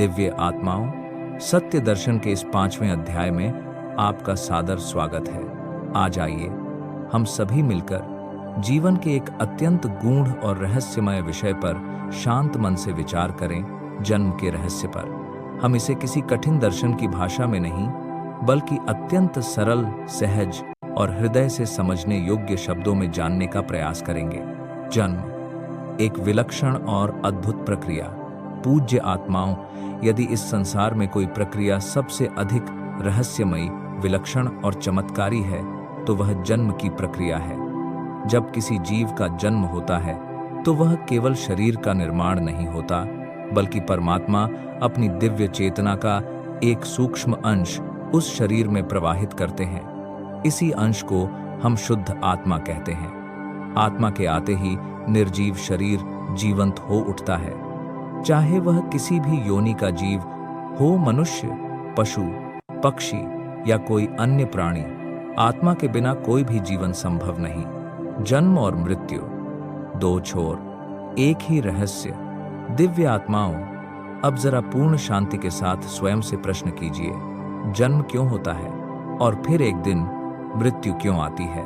दिव्य आत्माओं, सत्य दर्शन के इस 5वें अध्याय में आपका सादर स्वागत है। आज आइए हम सभी मिलकर जीवन के एक अत्यंत गूढ़ और रहस्यमय विषय पर शांत मन से विचार करें, जन्म के रहस्य पर। हम इसे किसी कठिन दर्शन की भाषा में नहीं, बल्कि अत्यंत सरल, सहज और हृदय से समझने योग्य शब्दों में जानने का प्रयास करेंगे। जन्म एक विलक्षण और अद्भुत प्रक्रिया। पूज्य आत्माओं, यदि इस संसार में कोई प्रक्रिया सबसे अधिक रहस्यमयी, विलक्षण और चमत्कारी है, तो वह जन्म की प्रक्रिया है। जब किसी जीव का जन्म होता है, तो वह केवल शरीर का निर्माण नहीं होता, बल्कि परमात्मा अपनी दिव्य चेतना का एक सूक्ष्म अंश उस शरीर में प्रवाहित करते हैं। इसी अंश को हम शुद्ध आत्मा कहते हैं। आत्मा के आते ही निर्जीव शरीर जीवंत हो उठता है। चाहे वह किसी भी योनि का जीव हो, मनुष्य, पशु, पक्षी या कोई अन्य प्राणी, आत्मा के बिना कोई भी जीवन संभव नहीं। जन्म और मृत्यु, दो छोर, एक ही रहस्य। दिव्य आत्माओं, अब जरा पूर्ण शांति के साथ स्वयं से प्रश्न कीजिए, जन्म क्यों होता है और फिर एक दिन मृत्यु क्यों आती है?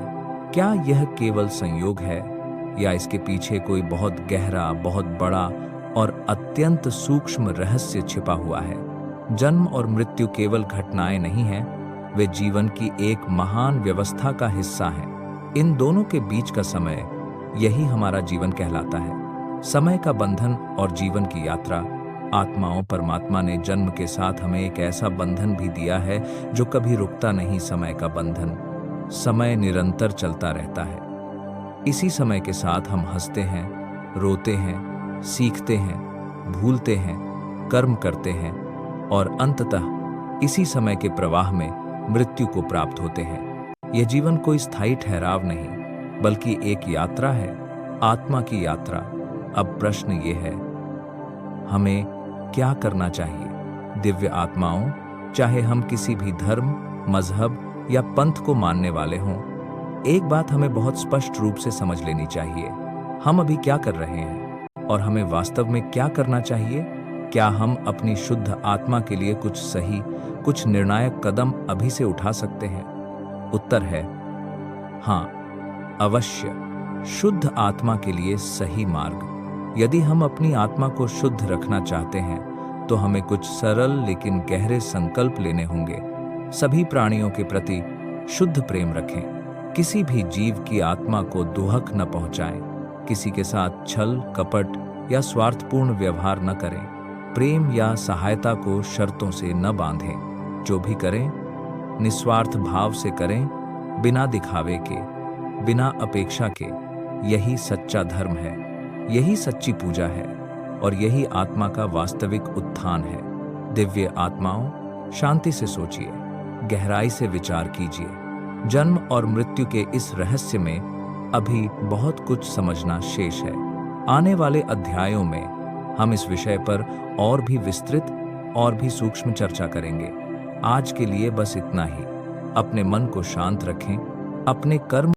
क्या यह केवल संयोग है, या इसके पीछे कोई बहुत गहरा, बहुत बड़ा और अत्यंत सूक्ष्म रहस्य छिपा हुआ है? जन्म और मृत्यु केवल घटनाएं नहीं हैं, वे जीवन की एक महान व्यवस्था का हिस्सा हैं। इन दोनों के बीच का समय, यही हमारा जीवन कहलाता है। समय का बंधन और जीवन की यात्रा। आत्माओं, परमात्मा ने जन्म के साथ हमें एक ऐसा बंधन भी दिया है जो कभी रुकता नहीं। समय का बंधन। समय निरंतर चलता रहता है। इसी समय के साथ हम हंसते हैं, रोते हैं, सीखते हैं, भूलते हैं, कर्म करते हैं और अंततः इसी समय के प्रवाह में मृत्यु को प्राप्त होते हैं। यह जीवन कोई स्थायी ठहराव नहीं, बल्कि एक यात्रा है, आत्मा की यात्रा। अब प्रश्न ये है, हमें क्या करना चाहिए? दिव्य आत्माओं, चाहे हम किसी भी धर्म, मजहब या पंथ को मानने वाले हों, एक बात हमें बहुत स्पष्ट रूप से समझ लेनी चाहिए। हम अभी क्या कर रहे हैं और हमें वास्तव में क्या करना चाहिए? क्या हम अपनी शुद्ध आत्मा के लिए कुछ सही, कुछ निर्णायक कदम अभी से उठा सकते हैं? उत्तर है हाँ, अवश्य। शुद्ध आत्मा के लिए सही मार्ग। यदि हम अपनी आत्मा को शुद्ध रखना चाहते हैं, तो हमें कुछ सरल लेकिन गहरे संकल्प लेने होंगे। सभी प्राणियों के प्रति शुद्ध प्रेम रखें। किसी भी जीव की आत्मा को दुहक न पहुंचाएं। किसी के साथ छल, कपट या स्वार्थपूर्ण व्यवहार न करें। प्रेम या सहायता को शर्तों से न बांधें। जो भी करें, निस्वार्थ भाव से करें, बिना दिखावे के, बिना अपेक्षा के। यही सच्चा धर्म है, यही सच्ची पूजा है और यही आत्मा का वास्तविक उत्थान है। दिव्य आत्माओं, शांति से सोचिए, गहराई से विचार कीजिए। जन्म और मृत्यु के इस रहस्य में अभी बहुत कुछ समझना शेष है। आने वाले अध्यायों में हम इस विषय पर और भी विस्तृत और भी सूक्ष्म चर्चा करेंगे। आज के लिए बस इतना ही। अपने मन को शांत रखें, अपने कर्म